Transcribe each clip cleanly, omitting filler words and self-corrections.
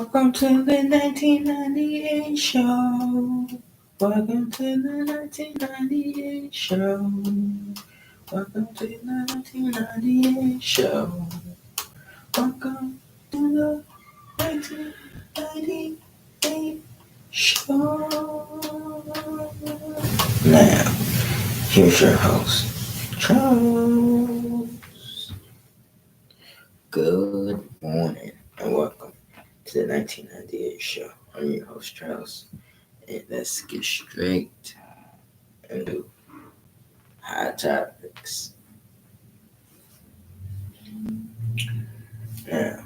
Welcome to the 1998 show. Welcome to the 1998 show. Welcome to the 1998 show. Welcome to the 1998 show. Now, here's your host, Charles. Good morning and welcome to the 1998 show. I'm your host, Charles. And let's get straight into hot topics. Now,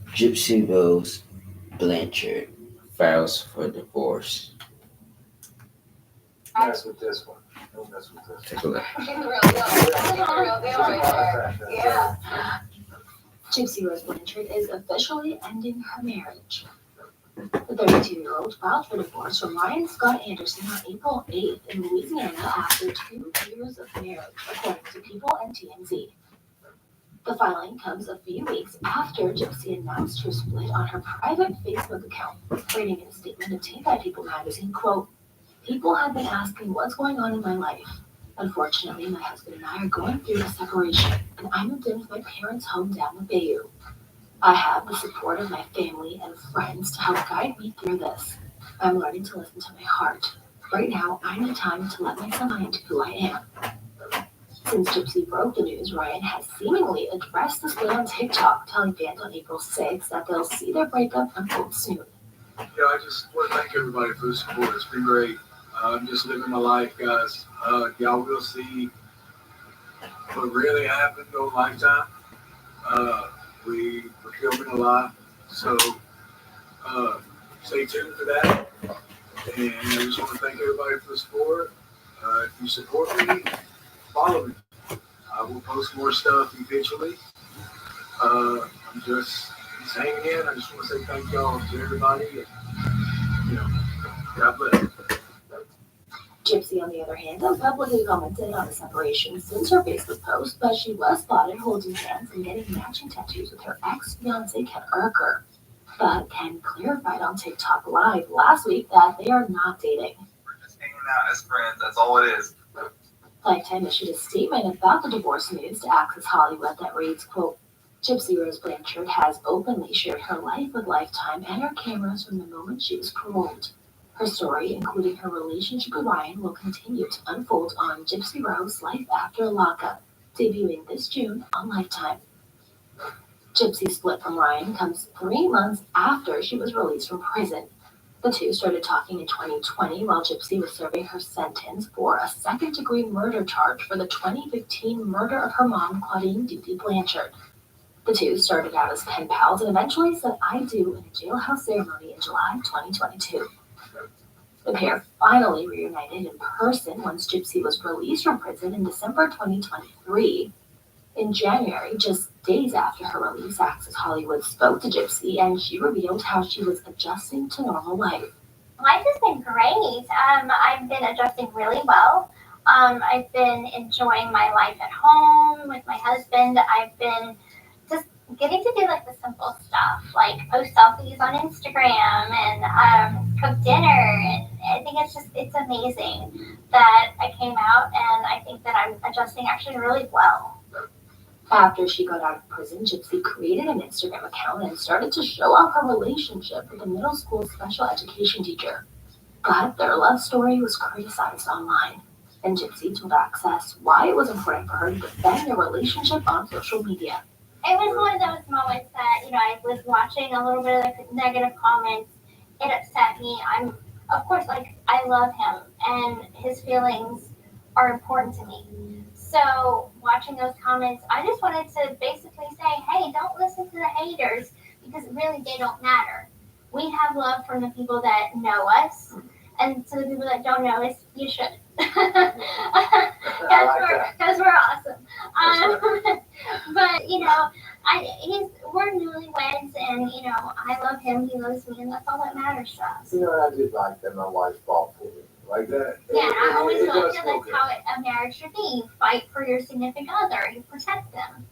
Gypsy Rose Blanchard files for divorce. Mess with this one. Don't mess with this. Take a look. Yeah. Gypsy Rose Blanchard is officially ending her marriage. The 32-year-old filed for divorce from Ryan Scott Anderson on April 8th in Louisiana after 2 years of marriage, according to People and TMZ. The filing comes a few weeks after Gypsy announced her split on her private Facebook account, writing in a statement obtained by People magazine, quote, "People have been asking what's going on in my life. Unfortunately, my husband and I are going through a separation, and I moved in with my parents' home down the Bayou. I have the support of my family and friends to help guide me through this. I'm learning to listen to my heart. Right now, I need time to let myself find who I am." Since Gypsy broke the news, Ryan has seemingly addressed the split on TikTok, telling fans on April 6th that they'll see their breakup unfold soon. Yeah, I just want to thank everybody for the support. It's been great. I'm just living my life, guys. Y'all will see what really happened on Lifetime. We were filming a lot, so stay tuned for that. And I just want to thank everybody for the support. If you support me, follow me. I will post more stuff eventually. I'm just hanging in. I just want to say thank y'all to everybody. And, God bless. Gypsy, on the other hand, has publicly commented on the separation since her Facebook post, but she was spotted holding hands and getting matching tattoos with her ex-fiancé Ken Urker. But Ken clarified on TikTok Live last week that they are not dating. We're just hanging out as friends, that's all it is. Lifetime issued a statement about the divorce news to Access Hollywood that reads, quote, "Gypsy Rose Blanchard has openly shared her life with Lifetime and her cameras from the moment she was paroled. Her story, including her relationship with Ryan, will continue to unfold on Gypsy Rose Life After Lockup, debuting this June on Lifetime." Gypsy's split from Ryan comes 3 months after she was released from prison. The two started talking in 2020 while Gypsy was serving her sentence for a second-degree murder charge for the 2015 murder of her mom, Claudine Duthie Blanchard. The two started out as pen pals and eventually said "I do" in a jailhouse ceremony in July 2022. The pair finally reunited in person once Gypsy was released from prison in December 2023. In January, just days after her release, Access Hollywood spoke to Gypsy and she revealed how she was adjusting to normal life. Life has been great. I've been adjusting really well. I've been enjoying my life at home with my husband. I've been just getting to do like the simple stuff, like post selfies on Instagram and cook dinner. And I think it's amazing that I came out, and I think that I'm adjusting actually really well. After she got out of prison, Gypsy created an Instagram account and started to show off her relationship with a middle school special education teacher. But their love story was criticized online, and Gypsy told Access why it was important for her to defend their relationship on social media. It was one of those moments that, I was watching a little bit of the negative comments. It upset me. Of course, I love him, and his feelings are important to me. So watching those comments, I just wanted to basically say, hey, don't listen to the haters, because really they don't matter. We have love from the people that know us, and to the people that don't know us, you should. Because we're awesome. But, we're newlyweds, and, I love him, he loves me, and that's all that matters to us. I did like that my wife fought for me. Like that. Yeah, I always feel like that's how a marriage should be. You fight for your significant other. You protect them.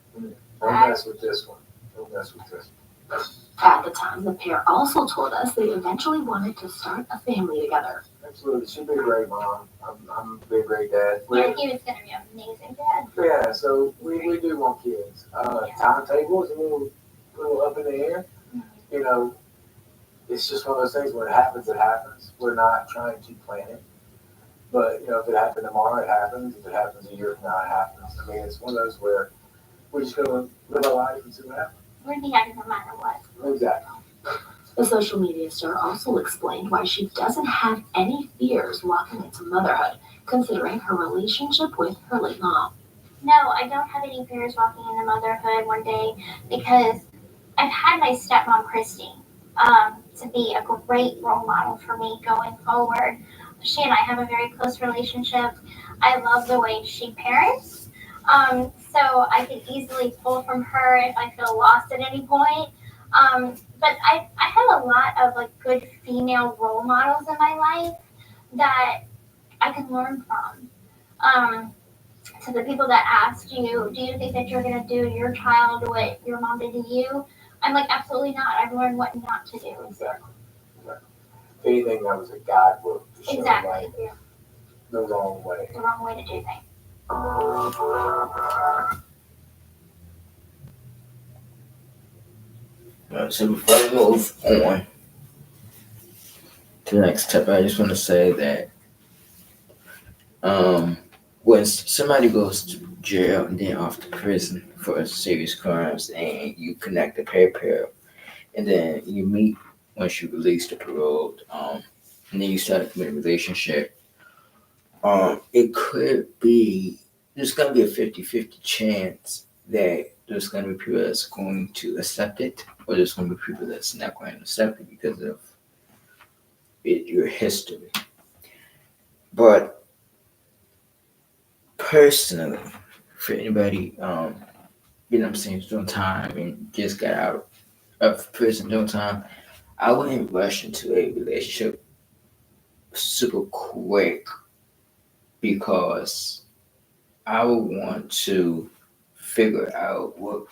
Don't mess with this one. Don't mess with this one. At the time, the pair also told us they eventually wanted to start a family together. Absolutely. She'd be a great mom. I'm be a great dad. Yeah, he was gonna be an amazing dad. Yeah, so we do want kids. Timetable is a little up in the air. You know, it's just one of those things when it happens, it happens. We're not trying to plan it. But, if it happened tomorrow, it happens. If it happens a year from now, it happens. I mean, it's one of those where we're just going to live our life and see what happens. We'd be happy no matter what. Exactly. The social media star also explained why she doesn't have any fears walking into motherhood, considering her relationship with her late mom. No, I don't have any fears walking into motherhood one day because I've had my stepmom, Christy, to be a great role model for me going forward. She and I have a very close relationship. I love the way she parents. So I can easily pull from her if I feel lost at any point. But I have a lot of like good female role models in my life that I can learn from. To the people that asked you, do you think that you're going to do your child what your mom did to you? I'm like, absolutely not. I've learned what not to do. Exactly. If anything, that was a guidebook to show Exactly. the wrong way. The wrong way to do things. So before we move on to the next step, I just want to say that when somebody goes to jail and then off to prison for serious crimes and you connect a paper and then you meet once you release the parole, and then you start a committed relationship, it could be there's gonna be a 50-50 chance that there's gonna be people that's going to accept it or there's gonna be people that's not going to accept it because of your history. But personally, for anybody, I'm saying, who's doing time and just got out of prison doing time, I wouldn't rush into a relationship super quick because I would want to figure out what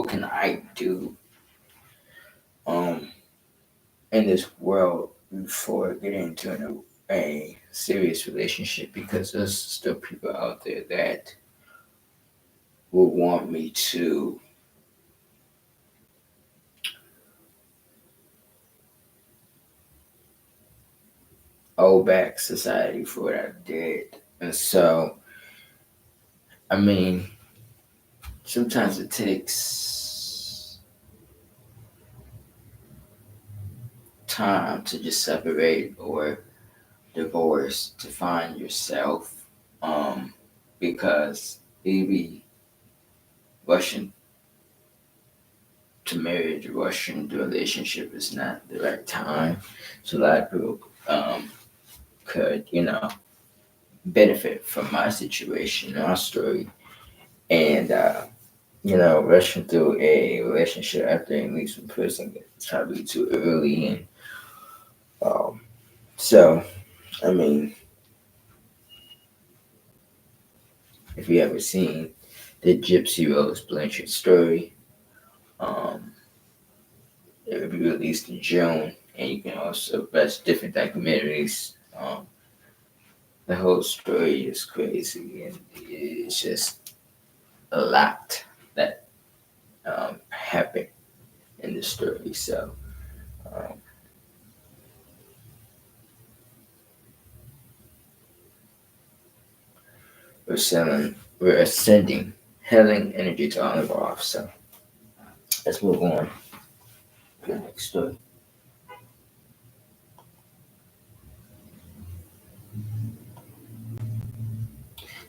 can I do um in this world before getting into a serious relationship because there's still people out there that would want me to owe back society for what I did. And so, I mean, sometimes it takes time to just separate or divorce to find yourself because maybe rushing to marriage, rushing to relationship is not the right time. So a lot of people could, benefit from my situation, my story, and rushing through a relationship after he leaves from prison is probably too early. And so, I mean, if you ever seen the Gypsy Rose Blanchard story, um, it will be released in June, and you can also watch different documentaries. The whole story is crazy, and it's just a lot that happened in the story. So um, we're ascending healing energy to all involved. So let's move on to the next story.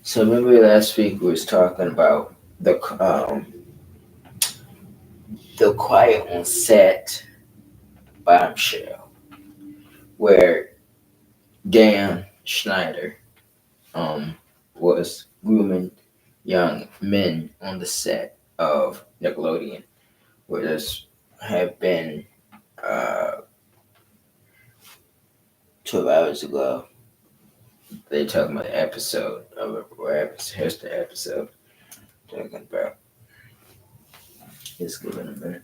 So remember last week we was talking about the quiet on set bombshell where Dan Schneider um, was grooming young men on the set of Nickelodeon, where this had been uh, 12 hours ago. They talking about the episode of it. Here's the episode talking about. Just give it a minute.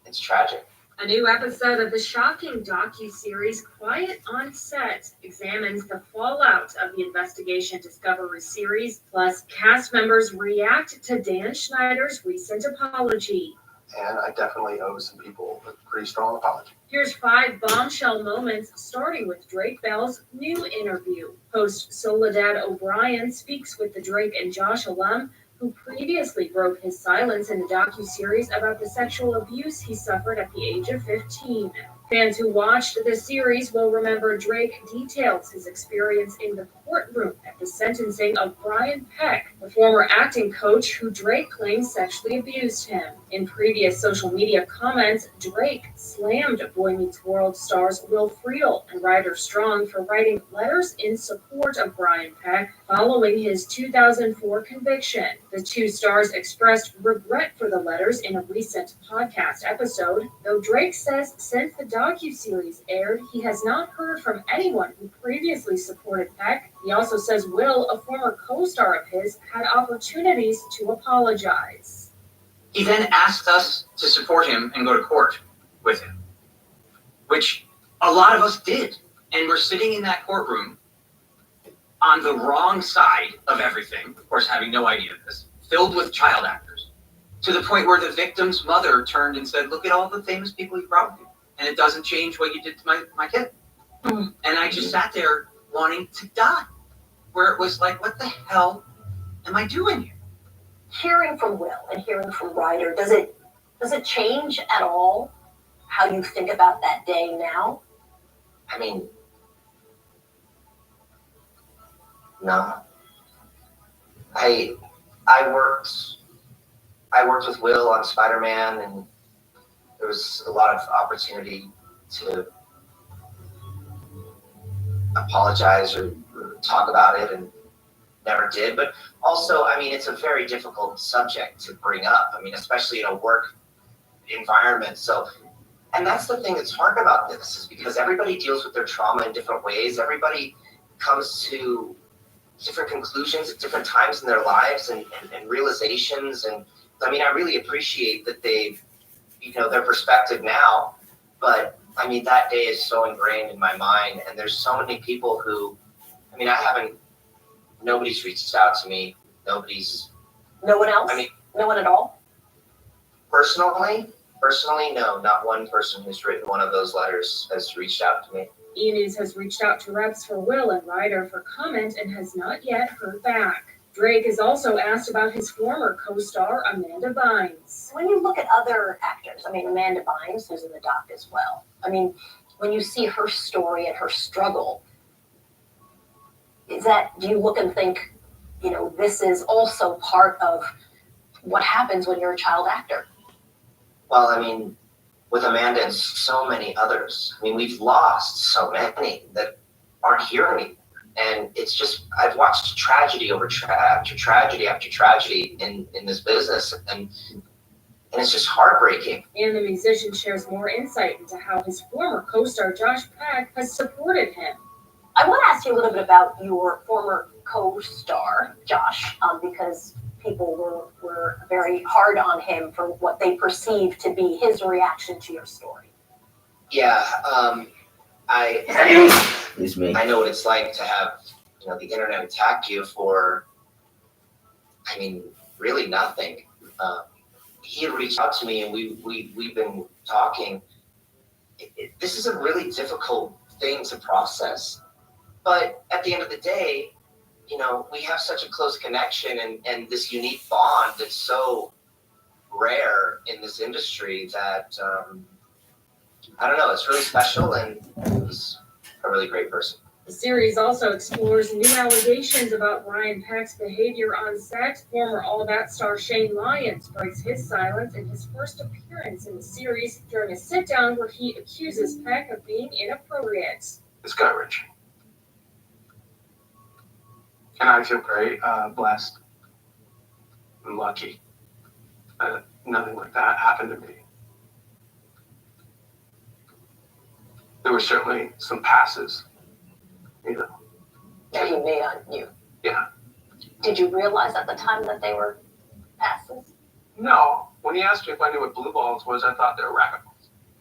It's tragic. A new episode of the shocking docu-series Quiet on Set examines the fallout of the Investigation Discovery series, plus cast members react to Dan Schneider's recent apology. And I definitely owe some people a pretty strong apology. Here's 5 bombshell moments, starting with Drake Bell's new interview. Host Soledad O'Brien speaks with the Drake and Josh alum, who previously broke his silence in the docu-series about the sexual abuse he suffered at the age of 15. Fans who watched the series will remember Drake details his experience in the courtroom at the sentencing of Brian Peck, the former acting coach who Drake claims sexually abused him. In previous social media comments, Drake slammed Boy Meets World stars Will Friedle and Ryder Strong for writing letters in support of Brian Peck following his 2004 conviction. The two stars expressed regret for the letters in a recent podcast episode, though Drake says since the docu-series aired, he has not heard from anyone who previously supported Peck. He also says Will, a former co-star of his, had opportunities to apologize. He then asked us to support him and go to court with him, which a lot of us did. And we're sitting in that courtroom on the wrong side of everything, of course, having no idea of this, filled with child actors, to the point where the victim's mother turned and said, look at all the famous people you brought with you, and it doesn't change what you did to my kid. And I just sat there wanting to die, where it was like, what the hell am I doing here? Hearing from Will and hearing from Ryder, does it change at all how you think about that day now? I mean, no. I worked with Will on Spider-Man, and there was a lot of opportunity to apologize or talk about it, and never did. But also, I mean, it's a very difficult subject to bring up. I mean, especially in a work environment. So, and that's the thing that's hard about this, is because everybody deals with their trauma in different ways. Everybody comes to different conclusions at different times in their lives and realizations. And I mean, I really appreciate that they've, their perspective now, but I mean, that day is so ingrained in my mind. And there's so many people who, I mean, nobody's reached out to me. No one else? I mean, no one at all? Personally, no. Not one person who's written one of those letters has reached out to me. E! News has reached out to reps for Will and Ryder for comment and has not yet heard back. Drake is also asked about his former co-star, Amanda Bynes. When you look at other actors, I mean, Amanda Bynes, who's in the doc as well, I mean, when you see her story and her struggle, do you look and think, this is also part of what happens when you're a child actor? Well, I mean, with Amanda and so many others, I mean, we've lost so many that aren't here anymore. And it's just, I've watched tragedy over after tragedy after tragedy in this business, and it's just heartbreaking. And the musician shares more insight into how his former co-star Josh Peck has supported him. I want to ask you a little bit about your former co-star, Josh, because people were very hard on him for what they perceived to be his reaction to your story. Yeah, I know what it's like to have, the internet attack you for, I mean, really nothing. He had reached out to me, and we've been talking. This is a really difficult thing to process. But at the end of the day, we have such a close connection and this unique bond that's so rare in this industry that, I don't know, it's really special, and he's a really great person. The series also explores new allegations about Brian Peck's behavior on set. Former All That star Shane Lyons breaks his silence in his first appearance in the series during a sit-down where he accuses Peck of being inappropriate. It's gut-wrenching. And I feel great, blessed, and lucky that nothing like that happened to me. there were certainly some passes, you know. That he made on you. Yeah. Did you realize at the time that they were passes? No. When he asked me if I knew what blue balls was, I thought they were racquetballs.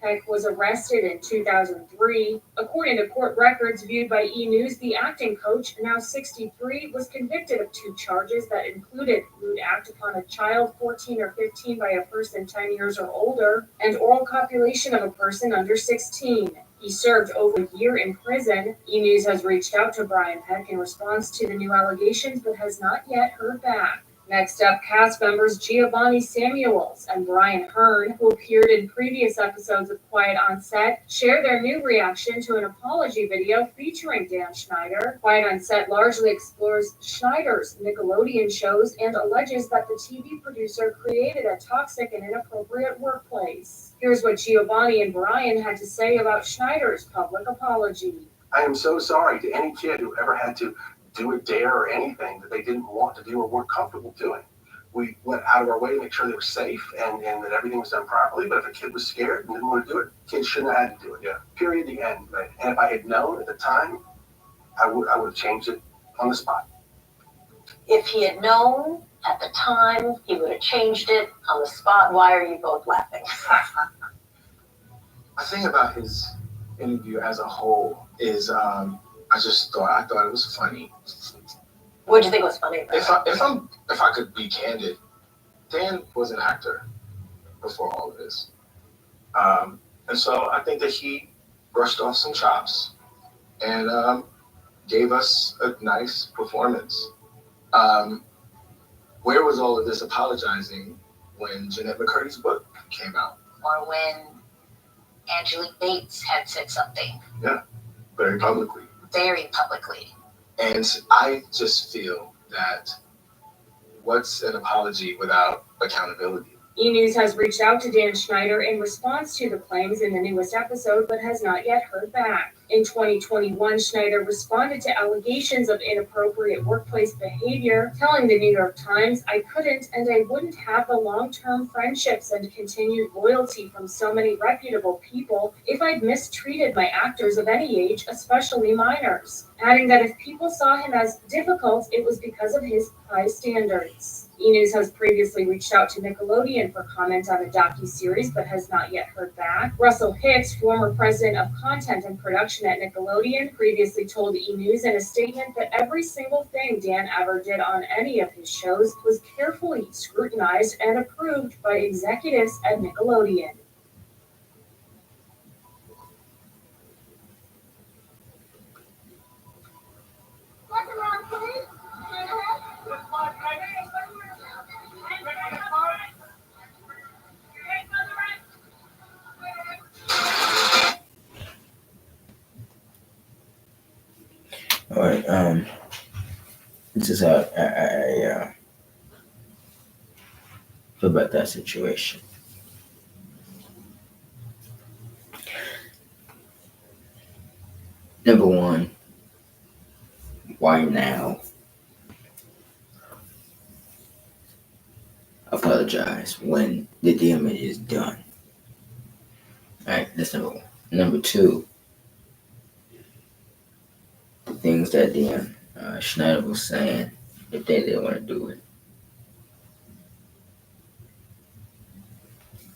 Heck was arrested in 2003. According to court records viewed by E! News, the acting coach, now 63, was convicted of 2 charges that included lewd act upon a child 14 or 15 by a person 10 years or older, and oral copulation of a person under 16. He served over a year in prison. E! News has reached out to Brian Peck in response to the new allegations, but has not yet heard back. Next up, cast members Giovanni Samuels and Brian Hearn, who appeared in previous episodes of Quiet on Set, share their new reaction to an apology video featuring Dan Schneider. Quiet on Set largely explores Schneider's Nickelodeon shows and alleges that the TV producer created a toxic and inappropriate workplace. Here's what Giovanni and Brian had to say about Schneider's public apology. I am so sorry to any kid who ever had to do a dare or anything that they didn't want to do or weren't comfortable doing. We went out of our way to make sure they were safe and that everything was done properly, but if a kid was scared and didn't want to do it, kids shouldn't have had to do it. Yeah. Period, the end. Right? And if I had known at the time, I would have changed it on the spot. If he had known at the time, he would have changed it on the spot. Why are you both laughing? The thing about his interview as a whole is I thought it was funny. What did you think was funny about it? If I could be candid, Dan was an actor before all of this, and so I think that he brushed off some chops and gave us a nice performance. Where was all of this apologizing when Jeanette McCurdy's book came out? Or when Angelique Bates had said something. Yeah, very publicly. Very publicly. And I just feel that what's an apology without accountability? E! News has reached out to Dan Schneider in response to the claims in the newest episode, but has not yet heard back. In 2021, Schneider responded to allegations of inappropriate workplace behavior, telling the New York Times, "I couldn't and I wouldn't have the long-term friendships and continued loyalty from so many reputable people if I'd mistreated my actors of any age, especially minors," adding that if people saw him as difficult, it was because of his high standards. E! News has previously reached out to Nickelodeon for comment on the docuseries, but has not yet heard back. Russell Hicks, former president of content and production at Nickelodeon, previously told E! News in a statement that every single thing Dan ever did on any of his shows was carefully scrutinized and approved by executives at Nickelodeon. All right. This is how I feel about that situation. Number one, why now? Apologize when the damage is done. All right, that's number one. Number two, the things that Dan Schneider was saying, if they didn't want to do it,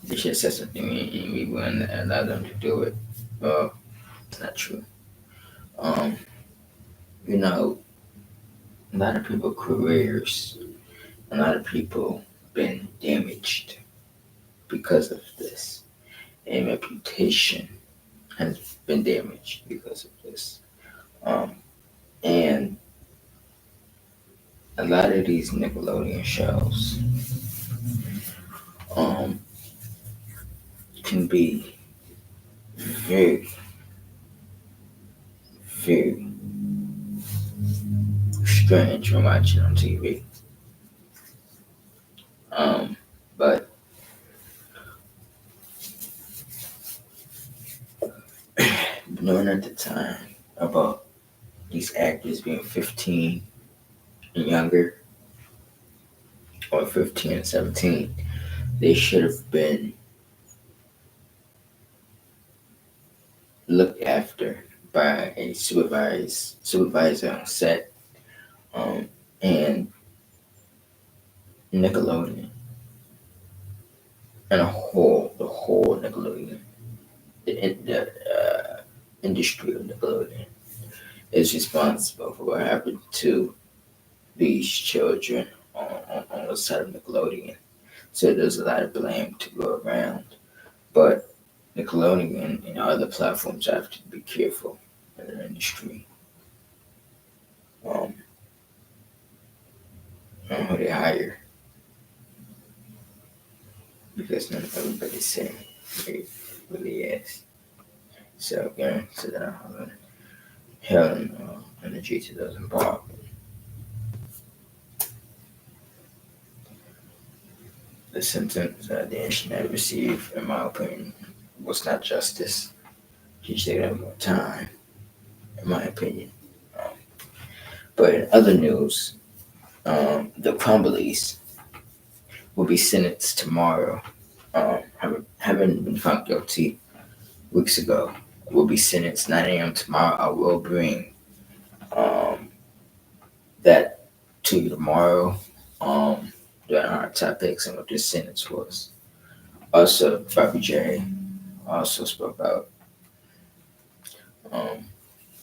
they should have said something and we wouldn't allow them to do it. Well, it's not true. You know, a lot of people's careers, a lot of people been damaged because of this, and reputation has been damaged because of this. And a lot of these Nickelodeon shows can be very, very strange when watching on TV. But knowing at the time about these actors being 15 and younger, or 15 and 17, they should have been looked after by a supervisor on set, and Nickelodeon, and the whole Nickelodeon, the industry of Nickelodeon is responsible for what happened to these children on the side of Nickelodeon. So there's a lot of blame to go around. But Nickelodeon and other platforms have to be careful in the industry um, on who they hire, because not everybody's saying it really is. So again, so that I'm having energy to those involved. The sentence the Internet received, in my opinion, was not justice. He should have more time, in my opinion. Um, but in other news, the Crumbleys will be sentenced tomorrow. Having been found guilty weeks ago, will be sentenced 9 a.m. tomorrow. I will bring um, that to you tomorrow during our topics and what this sentence was. Also, Bobby J also spoke out um,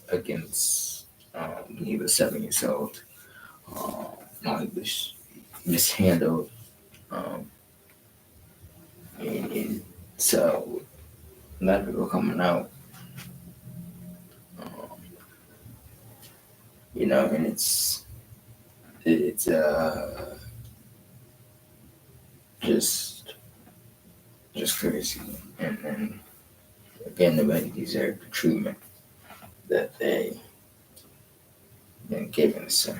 against when he was 7 years old. How he was mishandled. Um, and so a lot of people coming out, um, and it's just just crazy. And again, nobody deserved the treatment that they been given. So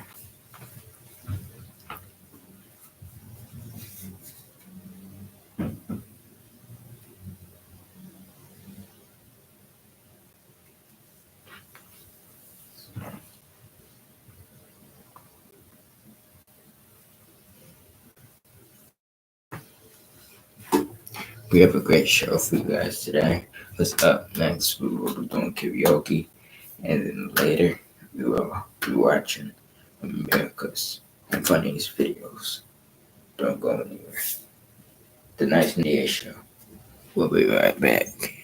we have a great show for you guys today. What's up next? We will be doing karaoke, and then later we will be watching America's funniest videos. Don't go anywhere. The Nice Media Show. We'll be right back.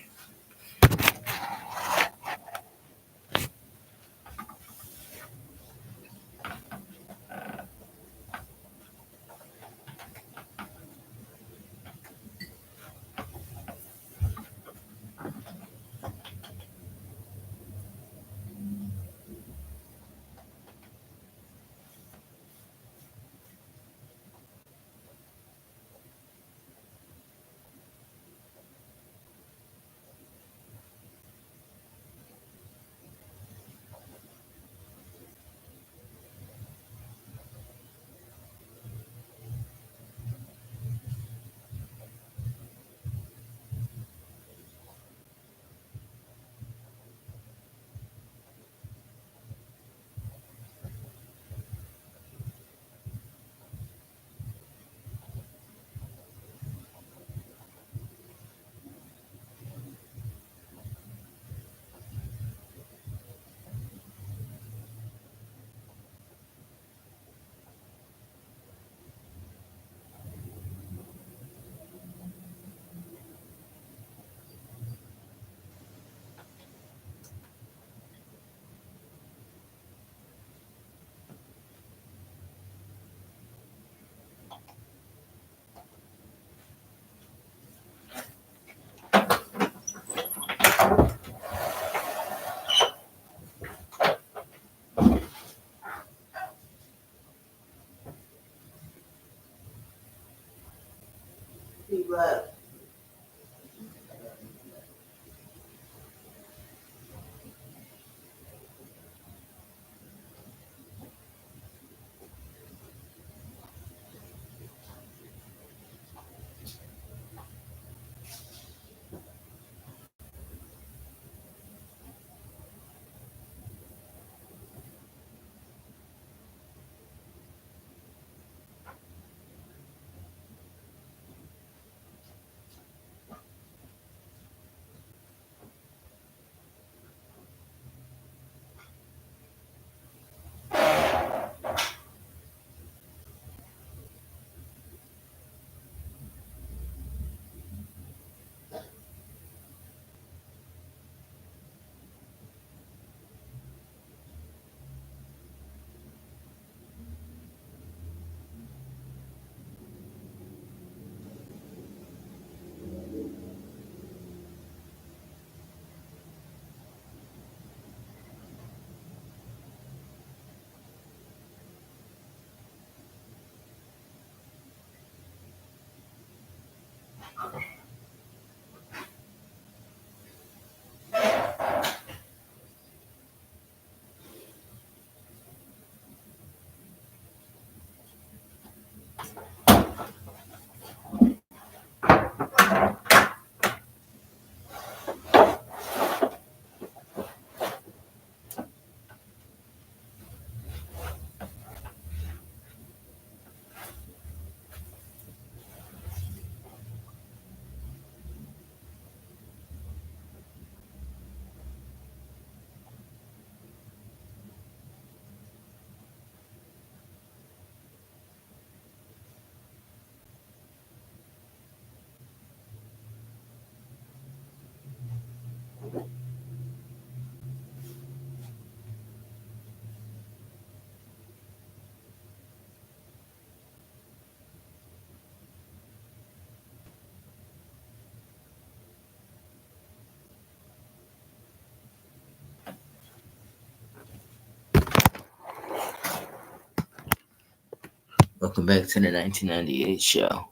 Welcome back to the 1998 show.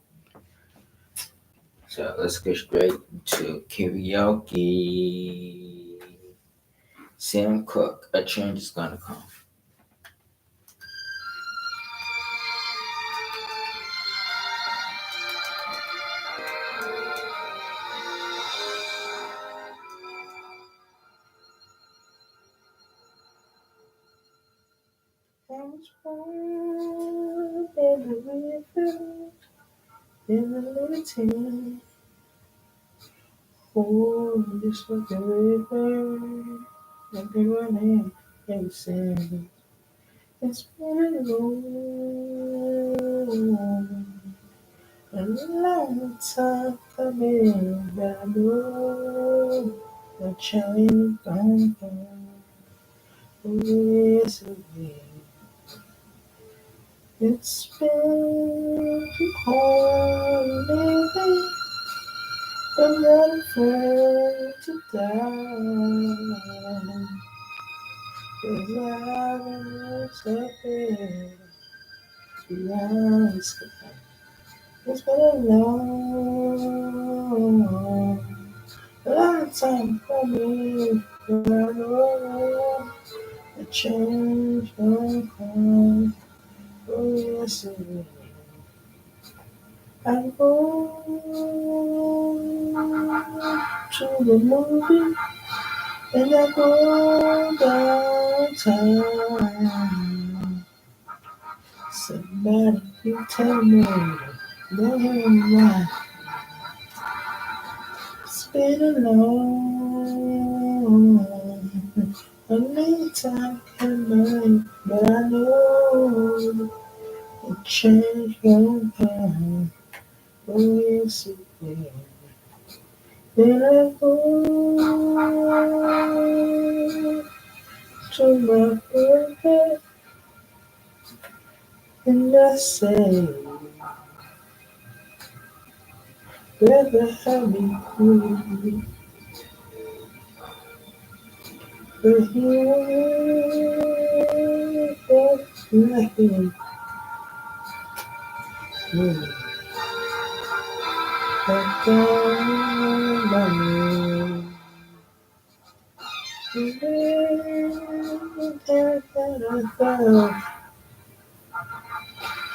So let's get straight to karaoke. Sam Cooke, A Change Is Gonna Come. I was born in the river, in the liberty. Oh, just like a river, like a running, and sing. It's been a long time coming, but I know the change gonna come. Oh, yes, it will. It's been too hard living, but not afraid to die. 'Cause I've been accepted beyond the sky. It's been a long time coming, but I know the change gonna come. Oh, yes, it will. I go to the movie and I go downtown. Somebody you tell me that why it's been a long time coming, but I know the change won't come. Oh, yes, it will. Then I go to my birthday and I say, rather have me free, but here there's nothing new. But down my name, the way that I thought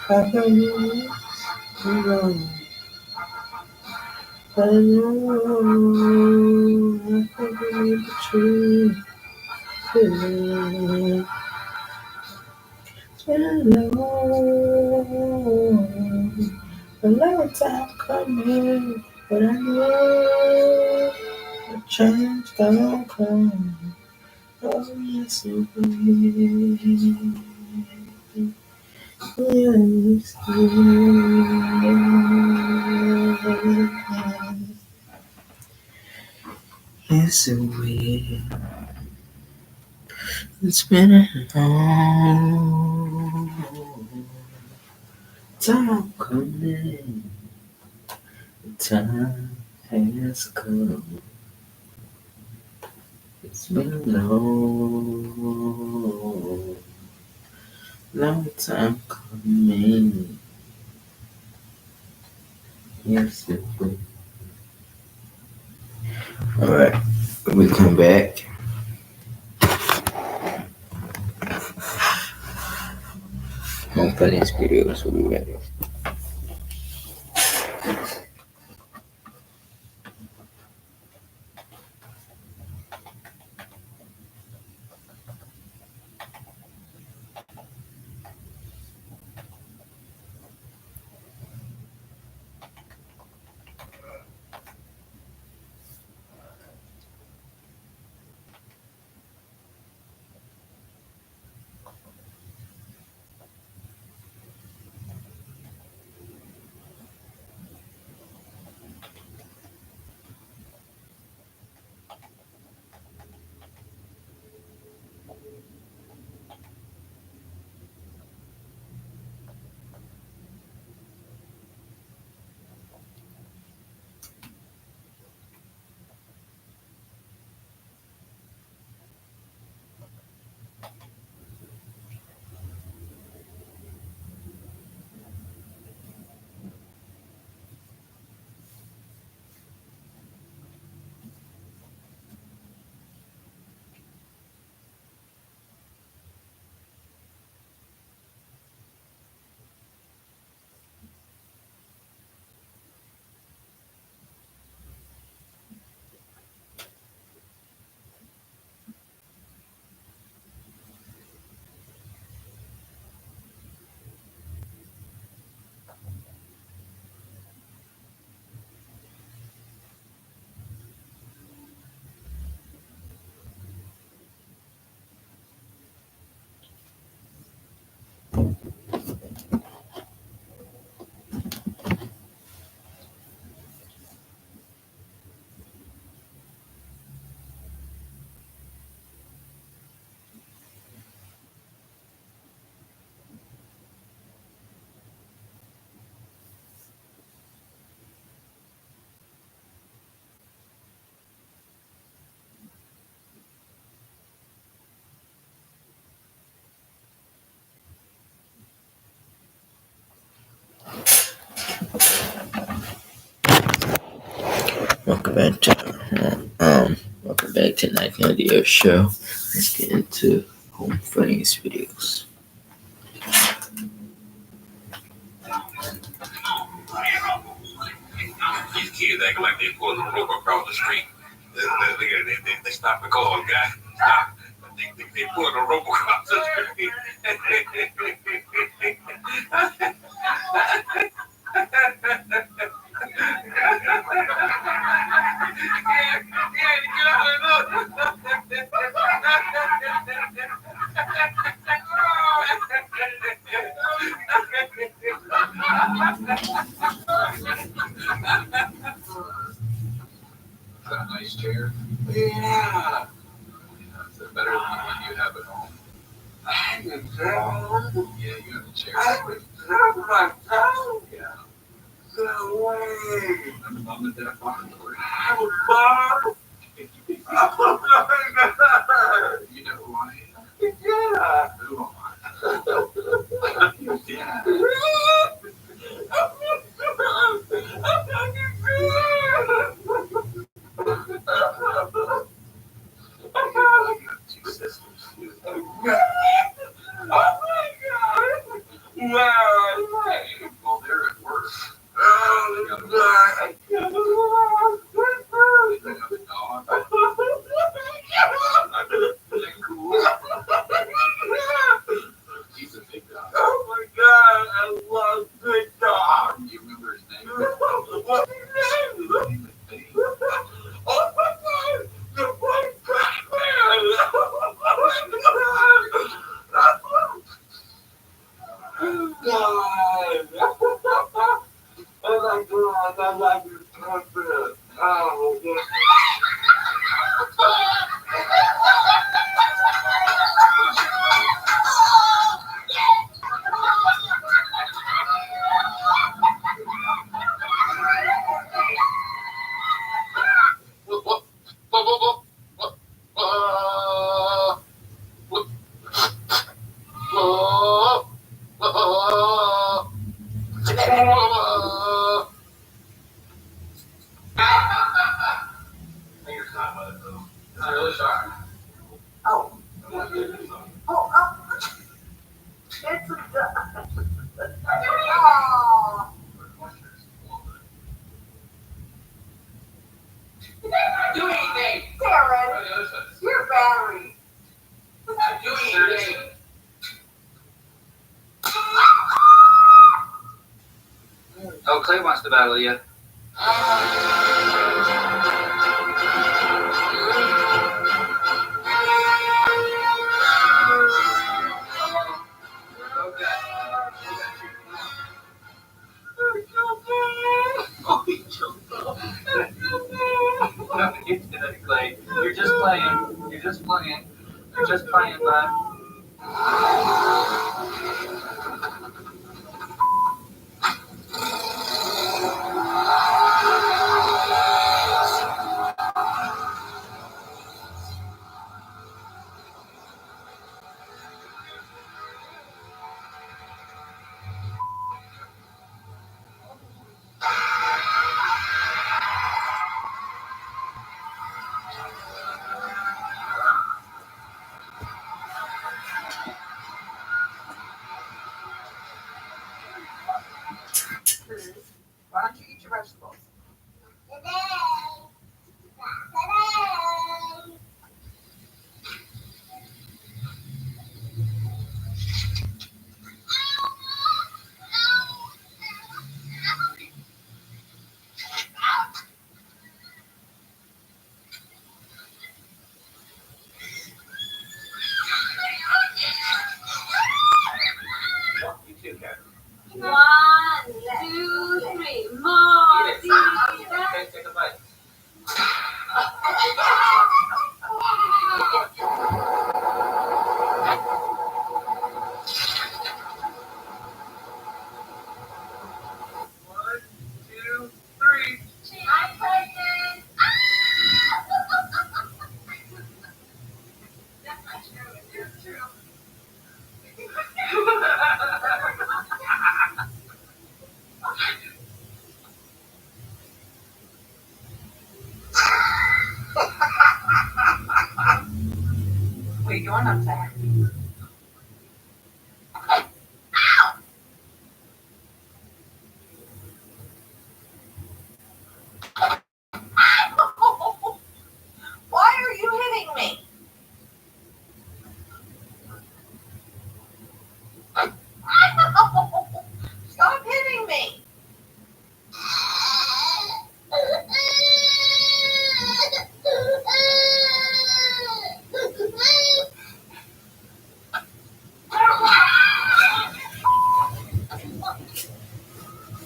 I could use you wrong. I know I could be the truth. It's been a long time coming, but I know the change gonna come. Oh yes, it will. Yes, it will. Yes, it will. It's been a long time coming. The time has come. It's been a long time coming. Yes, it will. Alright, we come back. Home Funniest Videos will be ready. Welcome back to welcome back to 1990 show. Let's get into Home Funniest Videos. These kids acting like they pulling a rope across the street. They stop the car, guy. Stop. They pulling a rope across the street. Got a nice chair? Yeah. Is it better than the one you have at home? Yeah, you have a chair. Yeah. No way. I'm the mom and dad farm for it. You know who I am? Yeah. Who am I? Yeah. You have two sisters. Well, they're at work. They got a wife. They have a dog. They're cool. He's a big dog. Oh my god, I love big dog. Do you remember his name? What's his name? Oh my god, the white Batman. Oh god. Oh my god, I love your purpose. Oh, yeah. Oh, Clay wants to battle you. No, you didn't, Clay. You're just playing. You're just playing. You're just playing, bud. Why don't you eat your vegetables? You too, Kat. 1, 2, 3, more. Eat it. Okay, take a bite. One, two, three. I'm pregnant. That's not true. It's true. What are you doing up there? Why are you hitting me? Stop hitting me.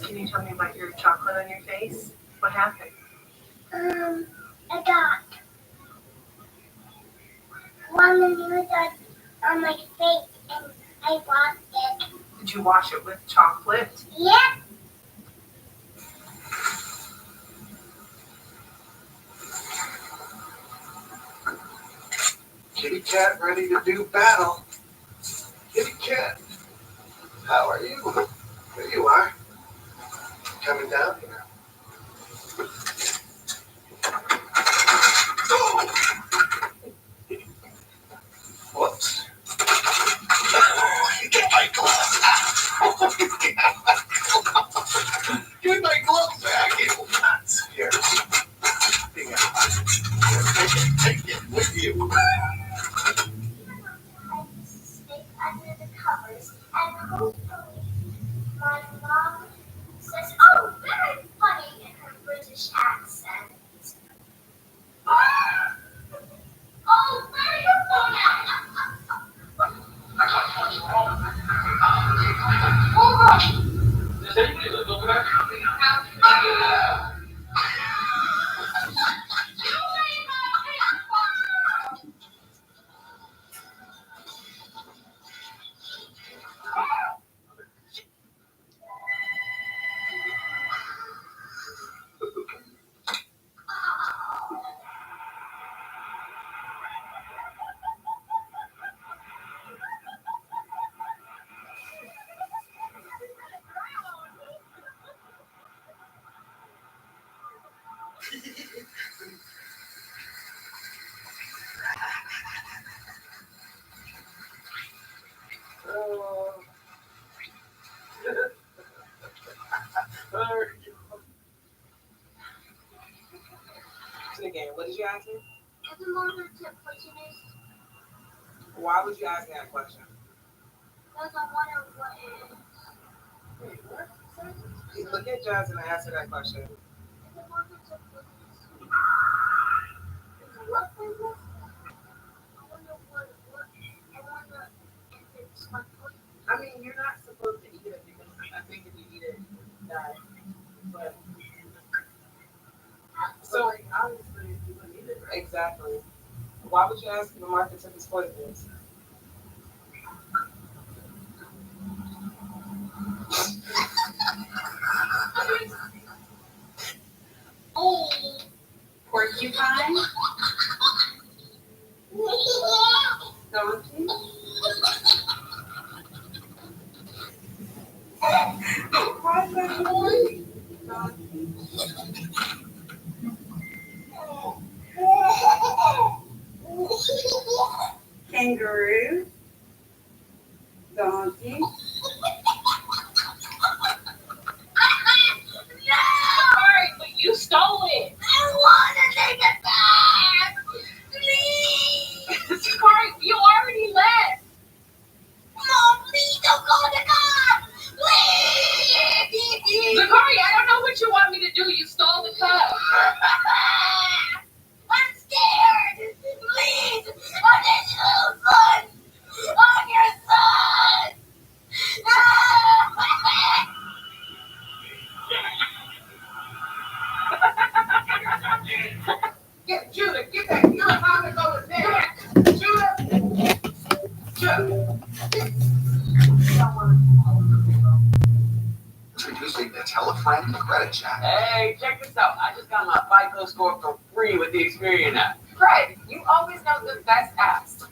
Can you tell me about your chocolate on your face? What happened? I got one minute on my face and I lost it. Did you wash it with chocolate? Yep. Kitty cat ready to do battle. Kitty cat, how are you? There you are. Coming down here. Whoops. Get my gloves out. Get my gloves back, you nuts. Here. Here, take it with you. Stick under the covers and hopefully my mom says, oh, very funny in her British accent. Oh, where are you going Does anybody live over there? Again, what did you ask me? At the moment, the opportunist, Why would you ask me that question? because I wonder what it is. Wait, what? Look at ahead, Johnson, and answer that question. I mean, you're not supposed to eat it because I think if you eat it, you die. But so obviously you wouldn't eat it, right? Exactly. Why would you ask if the market took his poisons? Oh, porcupine. Donkey? Why is that boring? Donkey. Kangaroo. Donkey. Sorry, but you stole it. I want to take it back. Please. Sorry, you already left. Mom, please don't go to God. Please. Zakari, I don't know what you want me to do. You stole the cup. I'm scared. Please. I need you, son. I'm your son. Get Judah, get that. You're about to go to bed. Judah. Judah. Introducing the Telefriend credit check. Hey, check this out. I just got my FICO score for free with the Experian app. Greg, you always know the best apps.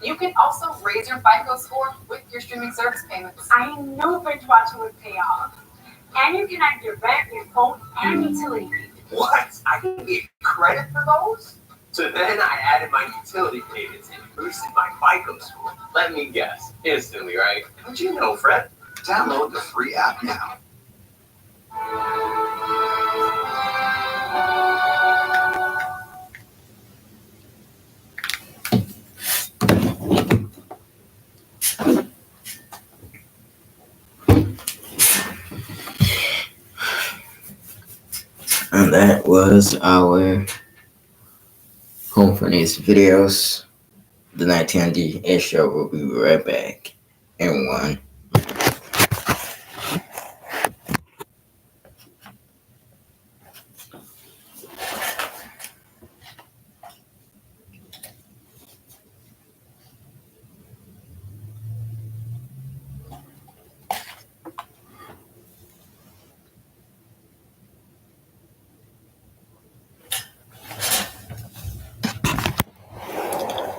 You can also raise your FICO score with your streaming service payments. I know binge watching would pay off. And you can add your rent, your phone, and utility bill. What? I can get credit for those? So then I added my utility payments and boosted my FICO score. Let me guess. Instantly, right? How'd you know, Fred? Download the free app now. And that was our home for these videos. The 1998 show will be right back in one.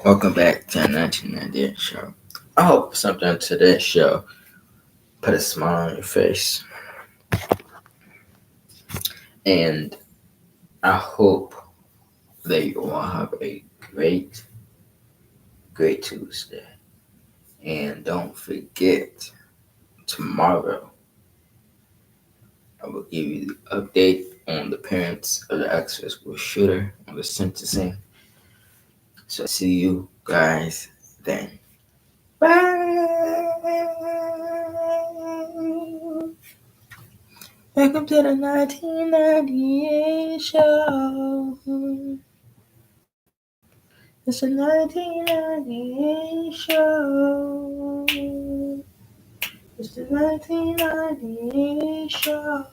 Welcome back to the 1998 show. I hope something to this show put a smile on your face. And I hope that you all have a great Tuesday. And don't forget, tomorrow I will give you the update on the parents of the actual school shooter on the sentencing. So see you guys then. Bye. Welcome to the 1998 show. It's the 1998 show. It's the 1998 show.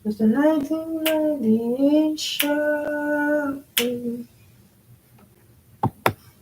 It's the 1998 show.